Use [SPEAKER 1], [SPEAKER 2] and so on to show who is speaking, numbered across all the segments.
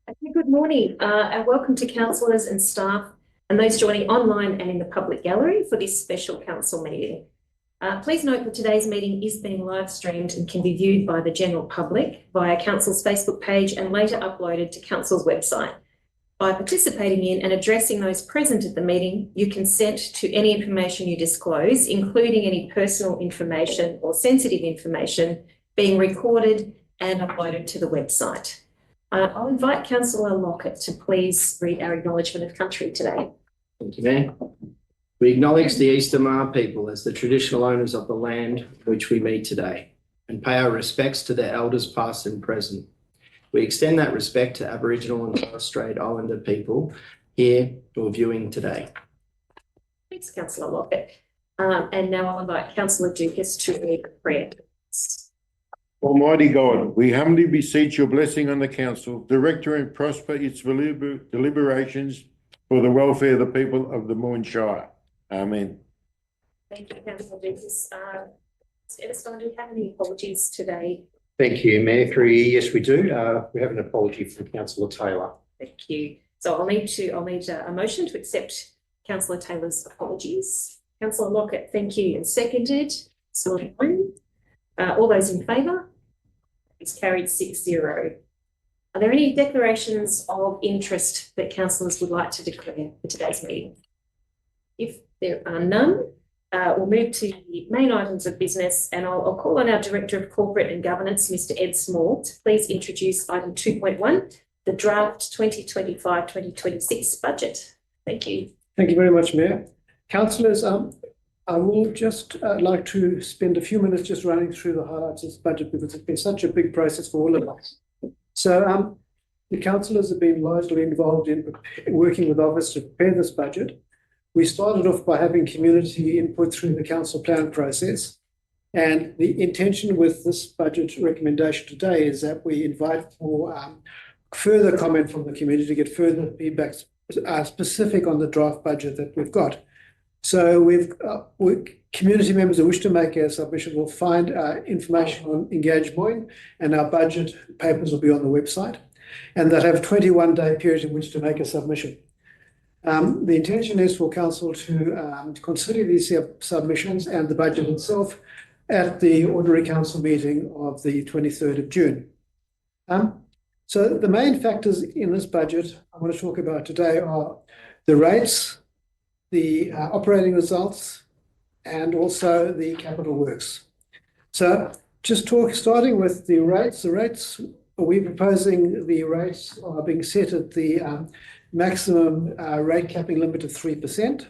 [SPEAKER 1] Okay, good morning and welcome to councillors and staff and those joining online and in the public gallery for this special council meeting. Please note that today's meeting is being live streamed and can be viewed by the general public via council's Facebook page and later uploaded to council's website. By participating in and addressing those present at the meeting, you consent to any information you disclose, including any personal information or sensitive information, being recorded and uploaded to the website. I'll invite Councillor Lockett to please read our acknowledgement of country today.
[SPEAKER 2] Thank you, Mayor. We acknowledge the East Tamar people as the traditional owners of the land which we meet today and pay our respects to their elders past and present. We extend that respect to Aboriginal and Torres Strait Islander people here or viewing today.
[SPEAKER 1] Thanks, Councillor Lockett. And now I'll invite Councillor Dukas to read the prayer.
[SPEAKER 3] Almighty God, we humbly beseech your blessing on the council, direct and prosper its deliberations for the welfare of the people of the Moyne Shire. Amen.
[SPEAKER 1] Thank you, Councillor Dukas. Edison, do you have any apologies today?
[SPEAKER 4] Thank you, Mayor. Through you, yes, we do. We have an apology from Councillor Taylor.
[SPEAKER 1] Thank you. So I'll need a motion to accept Councillor Taylor's apologies. Councillor Lockett, thank you, and seconded. Councillor Moyne. All those in favour? It's carried 6-0. Are there any declarations of interest that councillors would like to declare for today's meeting? If there are none, we'll move to the main items of business, and I'll call on our Director of Corporate and Governance, Mr. Ed Small, to please introduce item 2.1, the draft 2025-2026 budget. Thank you.
[SPEAKER 5] Thank you very much, Mayor. Councillors, I will just like to spend a few minutes just running through the highlights of this budget because it's been such a big process for all of us. So the councillors have been largely involved in working with Office to prepare this budget. We started off by having community input through the council plan process. And the intention with this budget recommendation today is that we invite for further comment from the community to get further feedback specific on the draft budget that we've got. So community members who wish to make a submission will find information on Engage Moyne, and our budget papers will be on the website, and they'll have a 21-day period in which to make a submission. The intention is for council to consider these submissions and the budget itself at the ordinary council meeting of the 23rd of June. So the main factors in this budget I want to talk about today are the rates, the operating results, and also the capital works. So just starting with the rates. The rates, we're proposing the rates are being set at the maximum rate capping limit of 3%.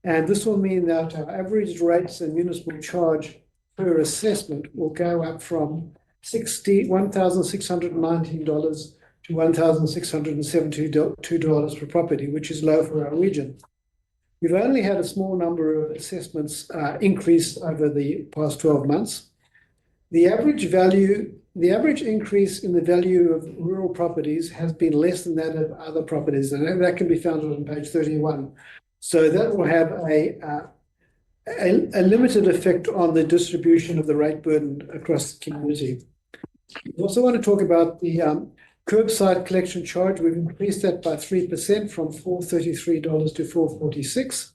[SPEAKER 5] And this will mean that our average rates and municipal charge per assessment will go up from $1,619 to $1,672 per property, which is low for our region. We've only had a small number of assessments increase over the past 12 months. The average increase in the value of rural properties has been less than that of other properties, and that can be found on page 31. So that will have a limited effect on the distribution of the rate burden across the community. We also want to talk about the curbside collection charge. We've increased that by 3% from $433 to $446.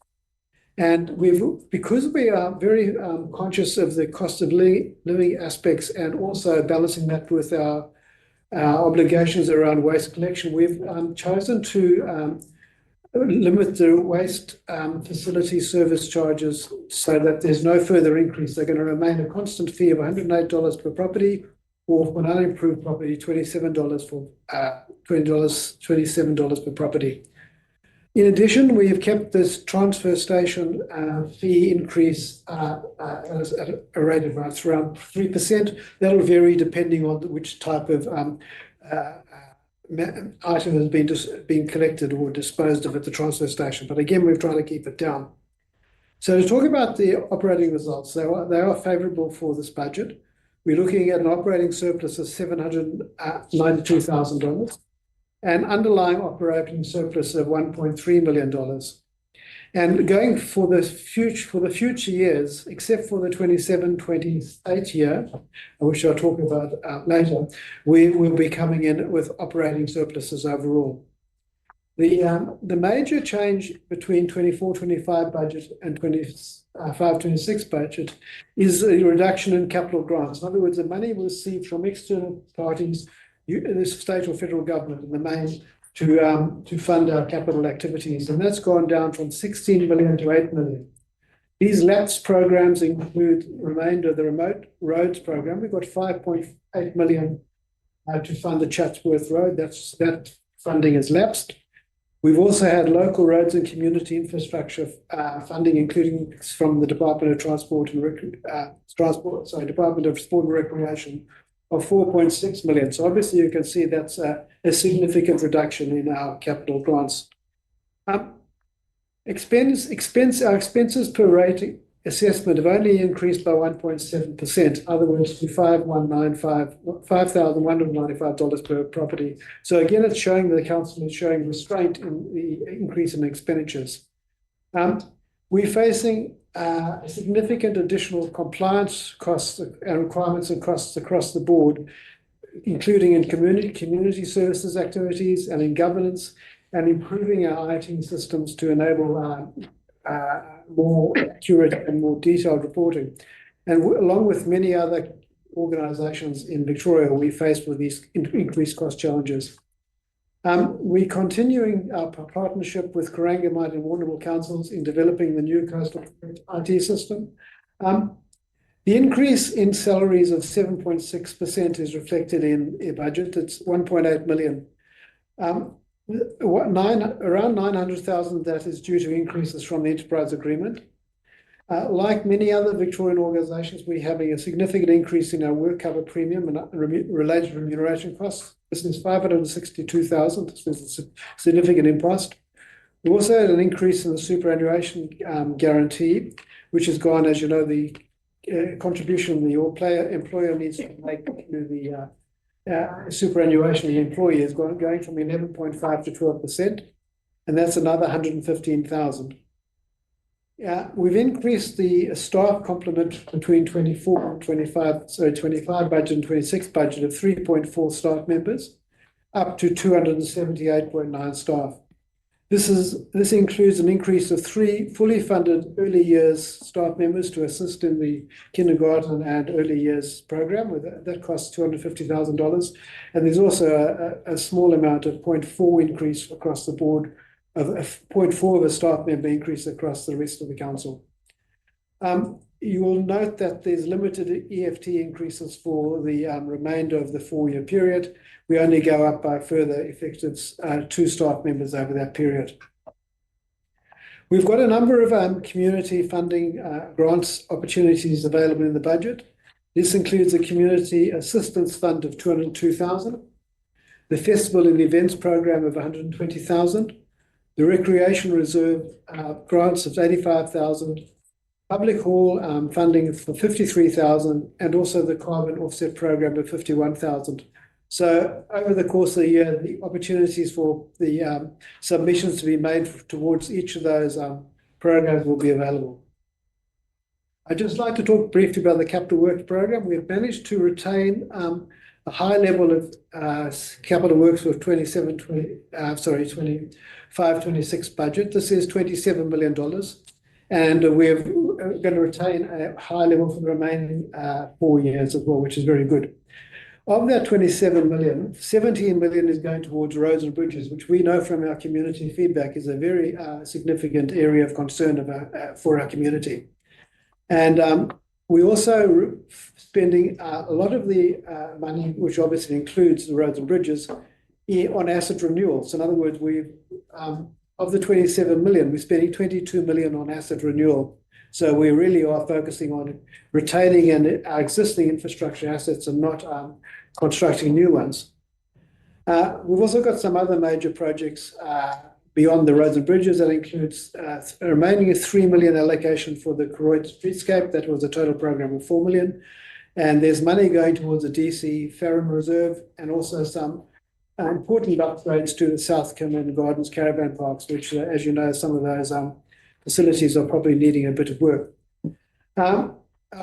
[SPEAKER 5] And because we are very conscious of the cost of living aspects and also balancing that with our obligations around waste collection, we've chosen to limit the waste facility service charges so that there's no further increase. They're going to remain a constant fee of $108 per property, or for an unimproved property, $27 per property. In addition, we have kept this transfer station fee increase at a rate of around 3%. That'll vary depending on which type of item has been collected or disposed of at the transfer station. But again, we've tried to keep it down. So to talk about the operating results, they are favourable for this budget. We're looking at an operating surplus of $792,000, an underlying operating surplus of $1.3 million. And going for the future years, except for the 27-28 year, which I'll talk about later, we will be coming in with operating surpluses overall. The major change between 24-25 budget and 25-26 budget is a reduction in capital grants. In other words, the money we receive from external parties, the state or federal government in the main, to fund our capital activities, and that's gone down from 16 million to 8 million. These lapse programs include remainder of the remote roads program. We've got 5.8 million to fund the Chatsworth Road. That funding has lapsed. We've also had local roads and community infrastructure funding, including from the Department of Department of Sport and Recreation, of 4.6 million. So obviously you can see that's a significant reduction in our capital grants. Our expenses per rating assessment have only increased by 1.7%, in other words, to $5,195 per property. So again, it's showing the council is showing restraint in the increase in expenditures. We're facing significant additional compliance costs and requirements and costs across the board, including in community services activities and in governance, and improving our IT systems to enable more accurate and more detailed reporting. And along with many other organisations in Victoria, we're faced with these increased cost challenges. We're continuing our partnership with Corangamite and Warrnambool councils in developing the new coastal IT system. The increase in salaries of 7.6% is reflected in a budget. It's 1.8 million. Around 900,000 that is due to increases from the enterprise agreement. Like many other Victorian organisations, we're having a significant increase in our work cover premium and related remuneration costs. This is 562,000. This is a significant impost. We also had an increase in the superannuation guarantee, which has gone, as you know, the contribution the employer needs to make to the superannuation of the employee is going from 11.5 to 12%, and that's another 115,000. We've increased the staff complement between 25 budget and 26 budget of 3.4 staff members, up to 278.9 staff. This includes an increase of 3 fully funded early years staff members to assist in the kindergarten and early years program. That costs $250,000, and there's also a small amount of 0.4 increase across the board, of 0.4 of a staff member increase across the rest of the council. You will note that there's limited EFT increases for the remainder of the 4-year period. We only go up by further effective 2 staff members over that period. We've got a number of community funding grants opportunities available in the budget. This includes a community assistance fund of 202,000, the festival and events program of 120,000, the recreation reserve grants of 85,000, public hall funding for 53,000, and also the carbon offset program of 51,000. So over the course of the year, the opportunities for the submissions to be made towards each of those programs will be available. I'd just like to talk briefly about the capital works program. We've managed to retain a high level of capital works for 25-26 budget. This is $27 million. And we're going to retain a high level for the remaining 4 years as well, which is very good. Of that 27 million, 17 million is going towards roads and bridges, which we know from our community feedback is a very significant area of concern for our community. And we also spending a lot of the money, which obviously includes the roads and bridges, on asset renewals. In other words, of the 27 million, we're spending 22 million on asset renewal. So we really are focusing on retaining our existing infrastructure assets and not constructing new ones. We've also got some other major projects beyond the roads and bridges. That includes remaining a 3 million allocation for the Croydon Streetscape. That was a total program of 4 million. And there's money going towards the DC Ferrum Reserve and also some important upgrades to the South Common Gardens caravan parks, which, as you know, some of those facilities are probably needing a bit of work. Our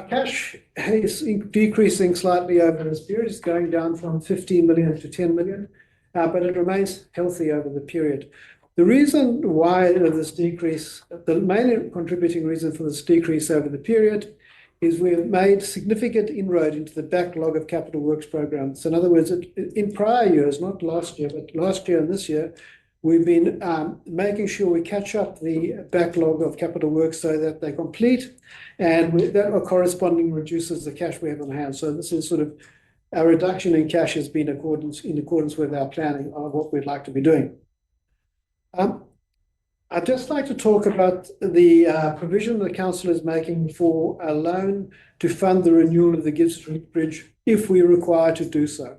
[SPEAKER 5] cash is decreasing slightly over this period. It's going down from 15 million to 10 million, but it remains healthy over the period. The reason why this decrease, the main contributing reason for this decrease over the period is we've made significant inroad into the backlog of capital works programs. In other words, in prior years, not last year, but last year and this year, we've been making sure we catch up the backlog of capital works so that they complete, and that corresponding reduces the cash we have on hand. So this is sort of our reduction in cash has been in accordance with our planning of what we'd like to be doing. I'd just like to talk about the provision the council is making for a loan to fund the renewal of the Gibbs Street Bridge if we require to do so.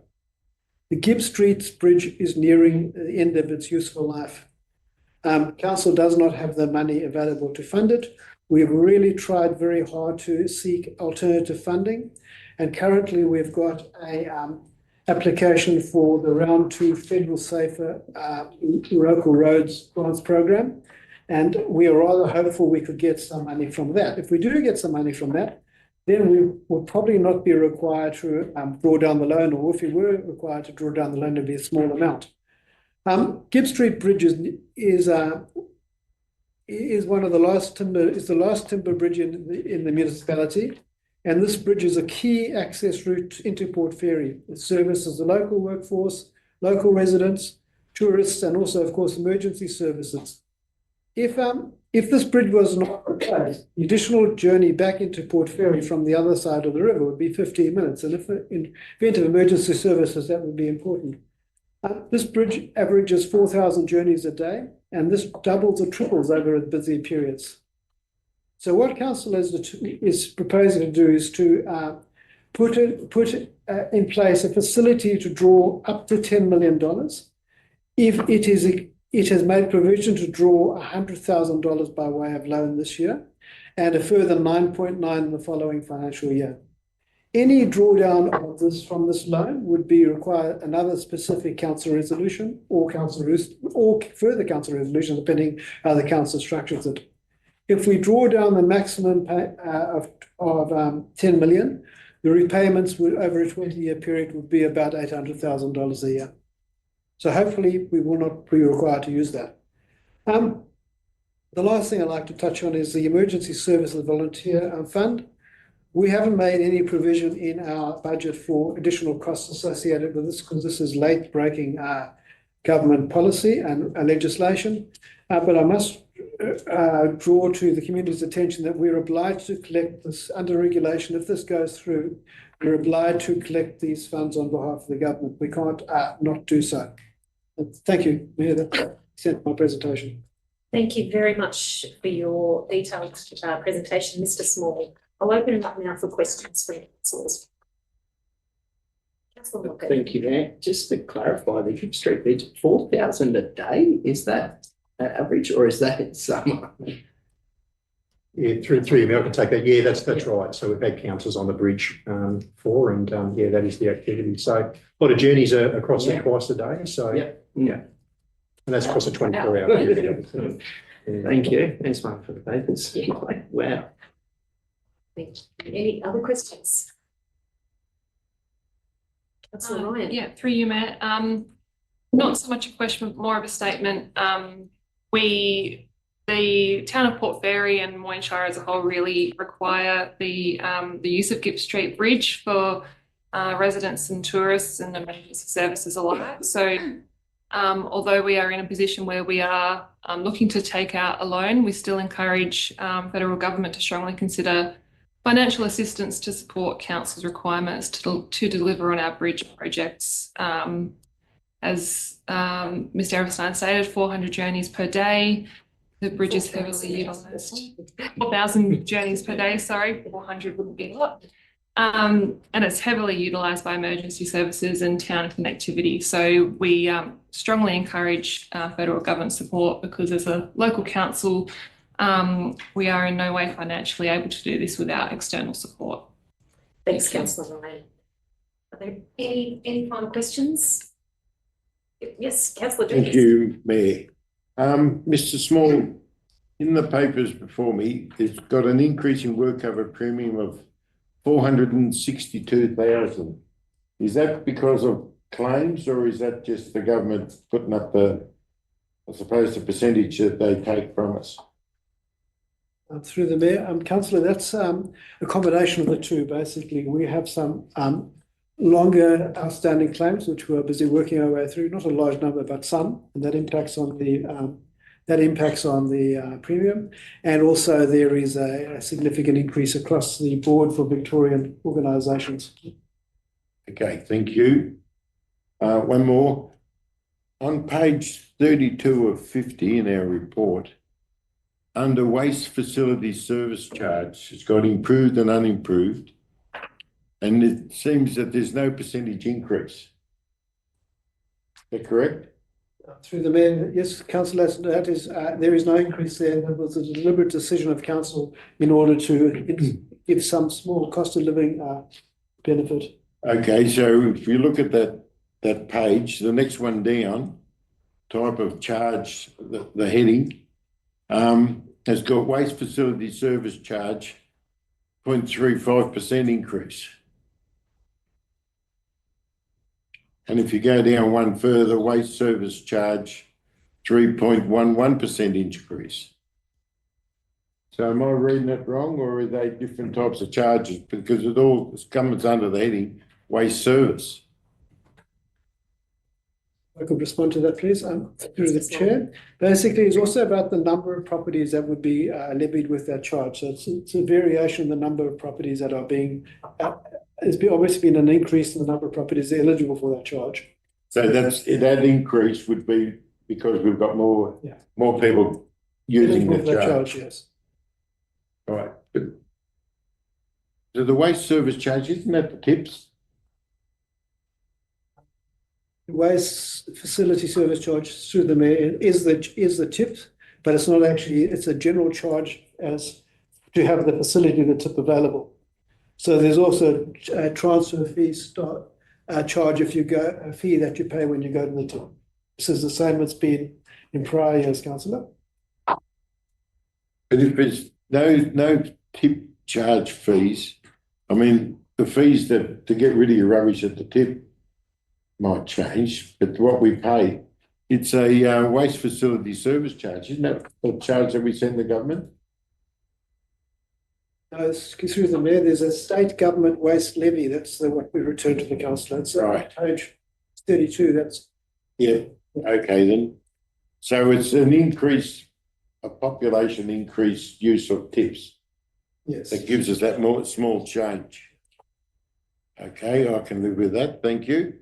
[SPEAKER 5] The Gibbs Street Bridge is nearing the end of its useful life. Council does not have the money available to fund it. We've really tried very hard to seek alternative funding, and currently we've got a application for the Round 2 Federal Safer Local Roads Grants Program, and we are rather hopeful we could get some money from that. If we do get some money from that, then we will probably not be required to draw down the loan, or if we were required to draw down the loan, it'd be a small amount. Gibbs Street Bridge is one of the last timber bridge in the municipality. And this bridge is a key access route into Port Fairy. It services the local workforce, local residents, tourists, and also, of course, emergency services. If this bridge was not replaced, the additional journey back into Port Fairy from the other side of the river would be 15 minutes. And if in event of emergency services, that would be important. This bridge averages 4,000 journeys a day, and this doubles or triples over busy periods. So what council is proposing to do is to put in place a facility to draw up to $10 million if it has made provision to draw $100,000 by way of loan this year and a further 9.9 in the following financial year. Any drawdown of this from this loan would require another specific council resolution or further council resolution, depending how the council structures it. If we draw down the maximum of 10 million, the repayments over a 20-year period would be about $800,000 a year. So hopefully we will not be required to use that. The last thing I'd like to touch on is the Emergency Services Volunteer Fund. We haven't made any provision in our budget for additional costs associated with this because this is late-breaking government policy and legislation. But I must draw to the community's attention that we're obliged to collect this under regulation. If this goes through, we're obliged to collect these funds on behalf of the government. We can't not do so. Thank you, Mayor. That's my presentation.
[SPEAKER 1] Thank you very much for your detailed presentation, Mr. Small. I'll open it up now for questions from councillors. Councillor Mortlake.
[SPEAKER 2] Thank you, Mayor. Just to clarify, the Gibbs Street Bridge, 4,000 a day, is that average or is that in summer?
[SPEAKER 4] Yeah, through you, I can take that. Yeah, that's right. So we've had councils on the bridge for, and yeah, that is the activity. So a lot of journeys are across it twice a day. So yeah, and that's across a 24-hour period.
[SPEAKER 2] Thank you. Thanks, Mark, for the papers.
[SPEAKER 1] Yeah.
[SPEAKER 2] Wow.
[SPEAKER 1] Thank you. Any other questions? Councillor Ryan.
[SPEAKER 6] Yeah, through you, Matt. Not so much a question, but more of a statement. The town of Port Fairy and Moyne Shire as a whole really require the use of Gibbs Street Bridge for residents and tourists and emergency services alike. So although we are in a position where we are looking to take out a loan, we still encourage federal government to strongly consider financial assistance to support council's requirements to deliver on our bridge projects. As Mr. Everstein stated, 400 journeys per day. The bridge is heavily utilised. 4,000 journeys per day, sorry, 400 wouldn't be a lot. And it's heavily utilised by emergency services and town connectivity. So we strongly encourage federal government support because as a local council, we are in no way financially able to do this without external support.
[SPEAKER 1] Thanks, Councillor Ryan. Are there any final questions? Yes, Councillor Jenkins.
[SPEAKER 3] Thank you, Mayor. Mr. Small, in the papers before me, it's got an increase in work cover premium of 462,000. Is that because of claims, or is that just the government putting up the, I suppose, the percentage that they take from us?
[SPEAKER 5] Through the Mayor, Councillor, that's a combination of the two. Basically, we have some longer outstanding claims which we're busy working our way through. Not a large number, but some, and that impacts on the premium. And also, there is a significant increase across the board for Victorian organisations.
[SPEAKER 3] Okay, thank you. One more. On page 32 of 50 in our report, under waste facility service charge, it's got improved and unimproved, and it seems that there's no percentage increase. Is that correct?
[SPEAKER 5] Through the Mayor, yes, Councillor, that is, there is no increase there. That was a deliberate decision of Council in order to give some small cost of living benefit.
[SPEAKER 3] Okay, so if you look at that page, the next one down, type of charge, the heading, has got waste facility service charge, 0.35% increase. And if you go down one further, waste service charge, 3.11% increase. So am I reading that wrong, or are they different types of charges? Because it all comes under the heading waste service.
[SPEAKER 5] I could respond to that, please, through the chair. Basically, it's also about the number of properties that would be levied with that charge. So it's a variation in the number of properties that are being, there's obviously been an increase in the number of properties eligible for that charge.
[SPEAKER 3] So that increase would be because we've got more people using the charge.
[SPEAKER 5] Yes.
[SPEAKER 3] All right. But so the waste service charge, isn't that the tips?
[SPEAKER 5] The waste facility service charge through the Mayor is the tip, but it's not actually, it's a general charge as to have the facility, the tip available. So there's also a transfer fee charge if you go, a fee that you pay when you go to the tip. This is the same as been in prior years, Councillor.
[SPEAKER 3] But if there's no tip charge fees, I mean, the fees to get rid of your rubbish at the tip might change, but what we pay, it's a waste facility service charge, isn't that the charge that we send the government?
[SPEAKER 5] No, through the Mayor, there's a state government waste levy. That's what we return to the councillor. It's
[SPEAKER 3] right.
[SPEAKER 5] Page 32. That's
[SPEAKER 3] Okay then. So it's an increase, a population increase use of tips.
[SPEAKER 5] Yes.
[SPEAKER 3] That gives us that more small change. Okay, I can live with that. Thank you.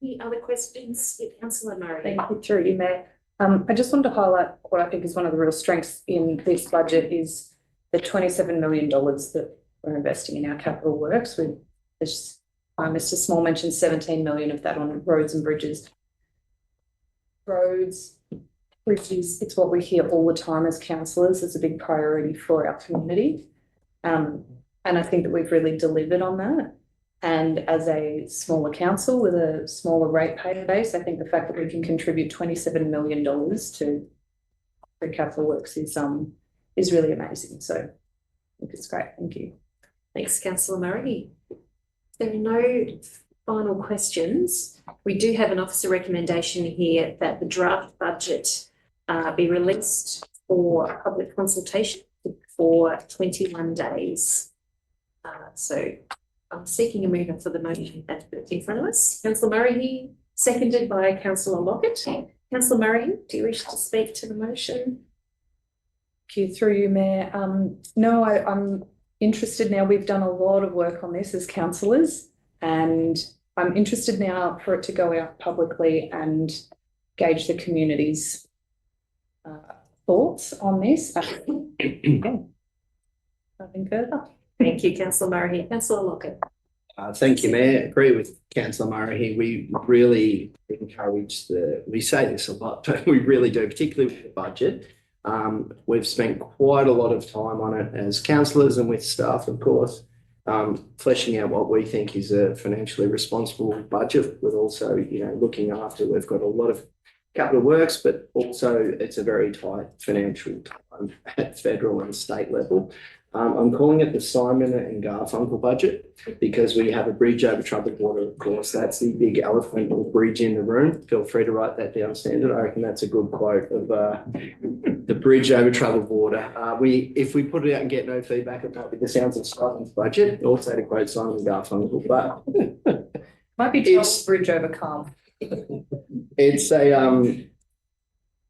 [SPEAKER 1] Any other questions? Councillor Murray.
[SPEAKER 7] Thank you, through you, Mayor. I just wanted to highlight what I think is one of the real strengths in this budget is the $27 million that we're investing in our capital works. Mr. Small mentioned 17 million of that on roads and bridges. Roads, bridges, it's what we hear all the time as councillors. It's a big priority for our community. And I think that we've really delivered on that. And as a smaller council with a smaller ratepayer base, I think the fact that we can contribute $27 million to the capital works is really amazing. So I think it's great. Thank you.
[SPEAKER 1] Thanks, Councillor Murray. If there are no final questions, we do have an officer recommendation here that the draft budget be released for public consultation for 21 days. So I'm seeking a mover for the motion that's in front of us. Councillor Murray, seconded by Councillor Lockett. Councillor Murray, do you wish to speak to the motion?
[SPEAKER 7] Thank you, through you, Mayor. No, I'm interested now. We've done a lot of work on this as councillors, and I'm interested now for it to go out publicly and gauge the community's thoughts on this. Nothing further.
[SPEAKER 1] Thank you, Councillor Murray. Councillor Lockett.
[SPEAKER 2] Thank you, Mayor. Agree with Councillor Murray. We really encourage we say this a lot, but we really do, particularly with the budget. We've spent quite a lot of time on it as councillors and with staff, of course, fleshing out what we think is a financially responsible budget, with also, looking after. We've got a lot of capital works, but also it's a very tight financial time at federal and state level. I'm calling it the Simon and Garfunkel budget because we have a bridge over troubled water, of course. That's the big elephant or bridge in the room. Feel free to write that down, Standard. I reckon that's a good quote of the bridge over troubled water. If we put it out and get no feedback, it might be the Sounds of Silence budget. Also to quote Simon and Garfunkel, but
[SPEAKER 7] Might be Charles Bridge over calm.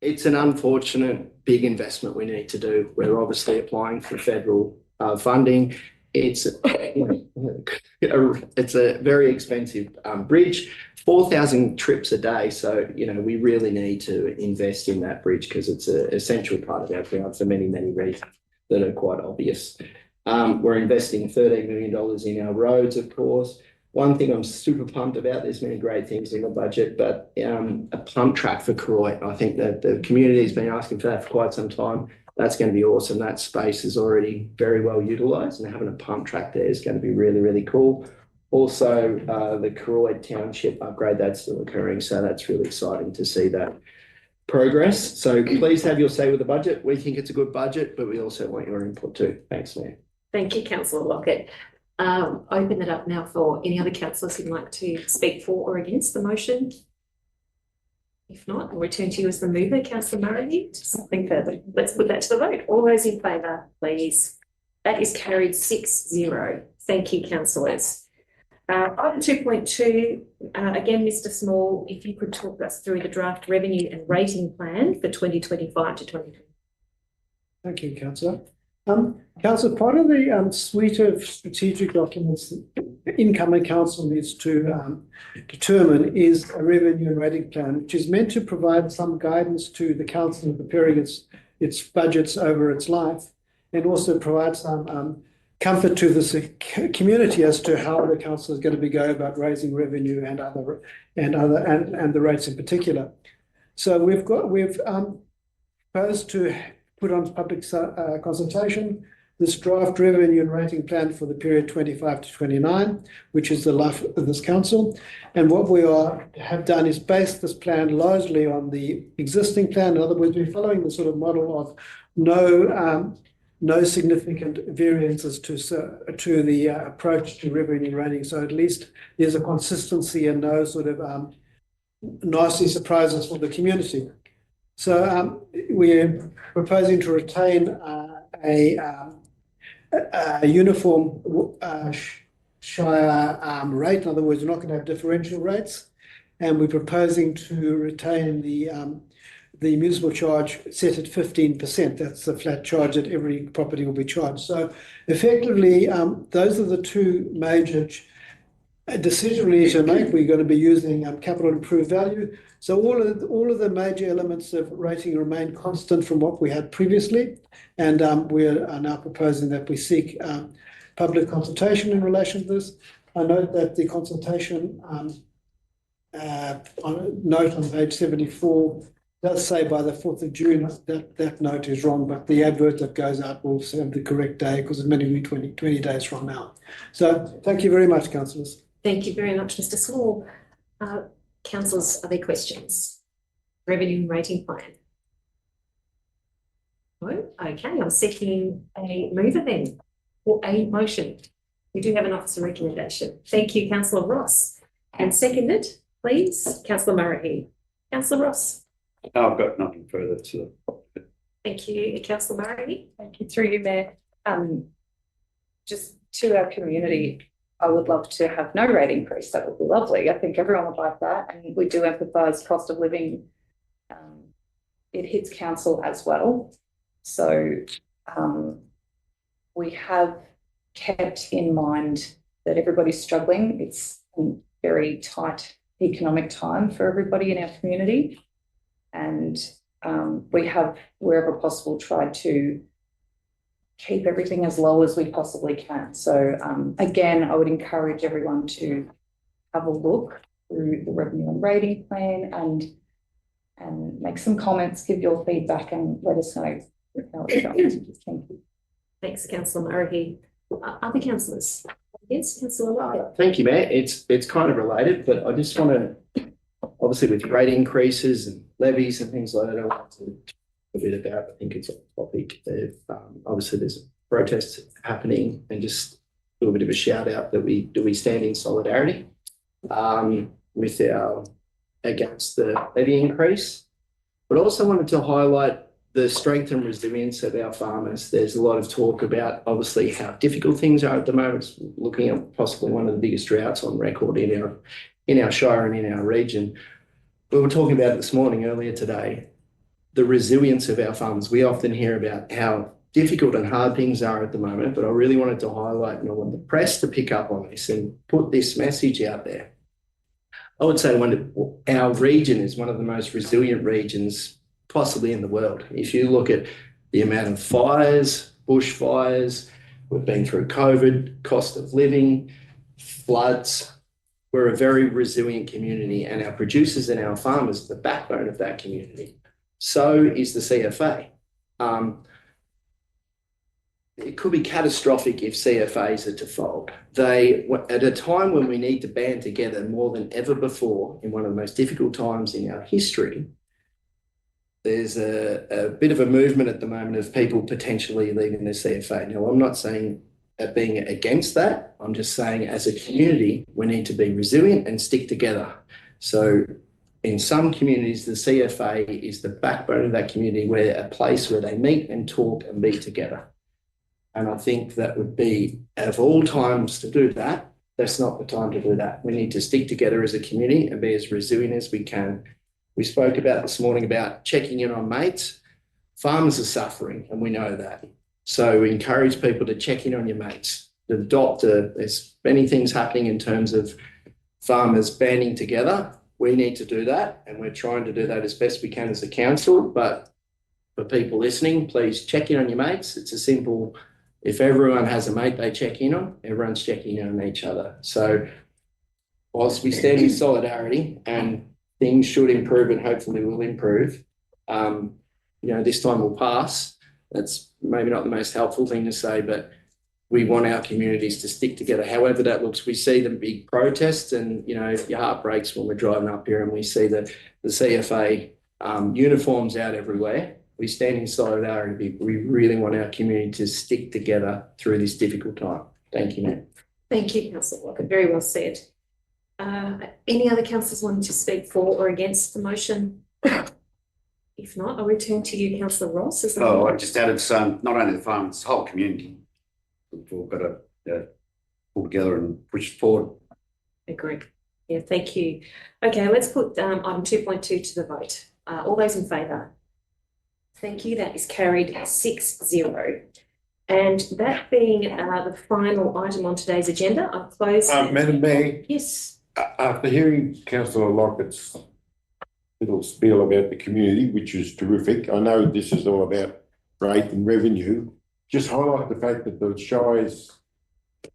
[SPEAKER 2] it's an unfortunate big investment we need to do. We're obviously applying for federal funding. It's a very expensive bridge, 4,000 trips a day. So, we really need to invest in that bridge because it's an essential part of our ground for many, many reasons that are quite obvious. We're investing $13 million in our roads, of course. One thing I'm super pumped about, there's many great things in the budget, but a pump track for Croy. I think that the community's been asking for that for quite some time. That's going to be awesome. That space is already very well utilised, and having a pump track there is going to be really, really cool. Also, the Croy Township upgrade, that's still occurring, so that's really exciting to see that progress. So please have your say with the budget. We think it's a good budget, but we also want your input too. Thanks, Mayor.
[SPEAKER 1] Thank you, Councillor Lockett. Open it up now for any other councillors who'd like to speak for or against the motion. If not, I'll return to you as the mover, Councillor Murray. Something further. Let's put that to the vote. All those in favour, please. That is carried 6-0. Thank you, councillors. Item 2.2, again, Mr. Small, if you could talk us through the draft revenue and rating plan for 2025 to 2020.
[SPEAKER 5] Thank you, Councillor. Councillor, part of the suite of strategic documents the incoming council needs to determine is a revenue and rating plan, which is meant to provide some guidance to the council in preparing its budgets over its life, and also provide some comfort to the community as to how the council is going to be going about raising revenue and the rates in particular. So we've proposed to put on public consultation this draft revenue and rating plan for the period 25 to 29, which is the life of this council. And what we have done is based this plan largely on the existing plan. In other words, we're following the sort of model of no significant variances to the approach to revenue and rating. So at least there's a consistency and no sort of nasty surprises for the community. So we're proposing to retain a uniform Shire rate. In other words, we're not going to have differential rates, and we're proposing to retain the municipal charge set at 15%. That's the flat charge that every property will be charged. So effectively, those are the two major decision we need to make. We're going to be using capital improved value. So all of the major elements of rating remain constant from what we had previously, and we are now proposing that we seek public consultation in relation to this. I note that the consultation note on page 74 does say by the 4th of June. That note is wrong, but the advert that goes out will have the correct day because it's meant to be 20 days from now. So thank you very much, councillors.
[SPEAKER 1] Thank you very much, Mr. Small. Councillors, are there questions? Revenue and rating plan. No? Okay, I'm seeking a mover then, or a motion. We do have an officer recommendation. Thank you, Councillor Ross. And seconded, please, Councillor Murray. Councillor Ross.
[SPEAKER 8] I've got nothing further to.
[SPEAKER 1] Thank you, Councillor Murray.
[SPEAKER 7] Thank you, through you, Mayor. Just to our community, I would love to have no rate increase. That would be lovely. I think everyone would like that. And we do empathise cost of living. It hits council as well. So we have kept in mind that everybody's struggling. It's a very tight economic time for everybody in our community. And we have, wherever possible, tried to keep everything as low as we possibly can. So again, I would encourage everyone to have a look through the revenue and rating plan and make some comments, give your feedback and let us know how it's going. Thank you.
[SPEAKER 1] Thanks, Councillor Murray. Other councillors? Yes, Councillor Lockett.
[SPEAKER 2] Thank you, Mayor. It's kind of related, but I just want to obviously with rate increases and levies and things like that, I want to talk a bit about. I think it's a topic. Obviously, there's protests happening, and just a little bit of a shout out that we stand in solidarity with our against the levy increase, but also wanted to highlight the strength and resilience of our farmers. There's a lot of talk about obviously how difficult things are at the moment. It's looking at possibly one of the biggest droughts on record in our Shire and in our region. We were talking about it this morning, earlier today, the resilience of our farmers. We often hear about how difficult and hard things are at the moment, but I really wanted to highlight, and I want the press to pick up on this and put this message out there. I would say our region is one of the most resilient regions possibly in the world. If you look at the amount of fires, bushfires, we've been through COVID, cost of living, floods, we're a very resilient community, and our producers and our farmers are the backbone of that community. So is the CFA. It could be catastrophic if CFAs are to fold. At a time when we need to band together more than ever before, in one of the most difficult times in our history, there's a bit of a movement at the moment of people potentially leaving the CFA. Now, I'm not saying being against that. I'm just saying as a community, we need to be resilient and stick together. So in some communities, the CFA is the backbone of that community, where a place where they meet and talk and be together. And I think that would be, out of all times to do that, that's not the time to do that. We need to stick together as a community and be as resilient as we can. We spoke about this morning about checking in on mates. Farmers are suffering, and we know that. So we encourage people to check in on your mates. There's many things happening in terms of farmers banding together. We need to do that, and we're trying to do that as best we can as a council. But for people listening, please check in on your mates. It's a simple, if everyone has a mate they check in on, everyone's checking in on each other. So whilst we stand in solidarity and things should improve and hopefully will improve, this time will pass. That's maybe not the most helpful thing to say, but we want our communities to stick together. However that looks, we see the big protests, and your heart breaks when we're driving up here and we see the CFA uniforms out everywhere. We stand in solidarity. We really want our community to stick together through this difficult time. Thank you, Matt.
[SPEAKER 1] Thank you, Councillor Walker. Very well said. Any other councillors wanting to speak for or against the motion? If not, I'll return to you, Councillor Ross.
[SPEAKER 8] I just added not only the farmers, the whole community. We've got to pull together and push forward.
[SPEAKER 1] Agree. Yeah, thank you. Okay, let's put item 2.2 to the vote. All those in favour? Thank you. That is carried 6-0. And that being the final item on today's agenda, I'll close.
[SPEAKER 3] Madam Mayor.
[SPEAKER 1] Yes.
[SPEAKER 3] After hearing Councillor Lockett's little spiel about the community, which is terrific, I know this is all about rate and revenue. Just highlight the fact that the Shires,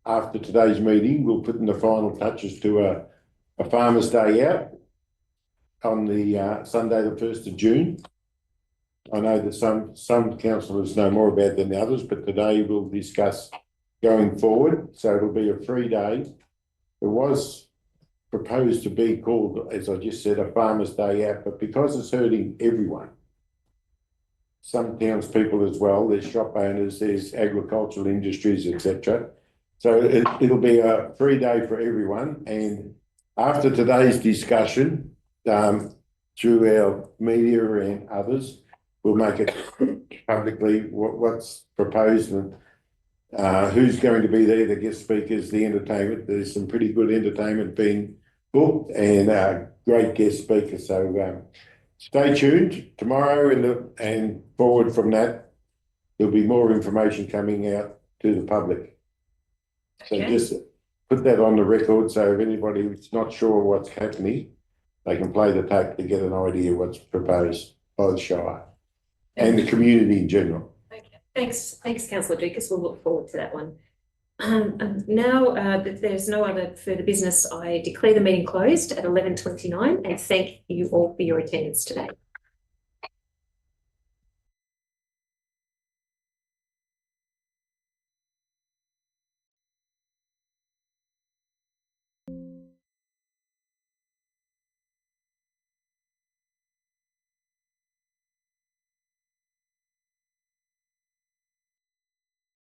[SPEAKER 3] after today's meeting, will put in the final touches to a Farmers' Day out on the Sunday, the 1st of June. I know that some councillors know more about than the others, but today we'll discuss going forward. So it'll be a free day. It was proposed to be called, as I just said, a Farmers' Day out, but because it's hurting everyone, some townspeople as well, there's shop owners, there's agricultural industries, etc. So it'll be a free day for everyone. And after today's discussion, through our media and others, we'll make it publicly what's proposed and who's going to be there, the guest speakers, the entertainment. There's some pretty good entertainment being booked and great guest speakers. So stay tuned tomorrow and forward from that. There'll be more information coming out to the public. So just put that on the record. So if anybody's not sure what's happening, they can play the tape to get an idea what's proposed by the Shire and the community in general.
[SPEAKER 1] Okay. Thanks, Councillor Dukas. We'll look forward to that one. Now that there's no other further business, I declare the meeting closed at 11:29 and thank you all for your attendance today.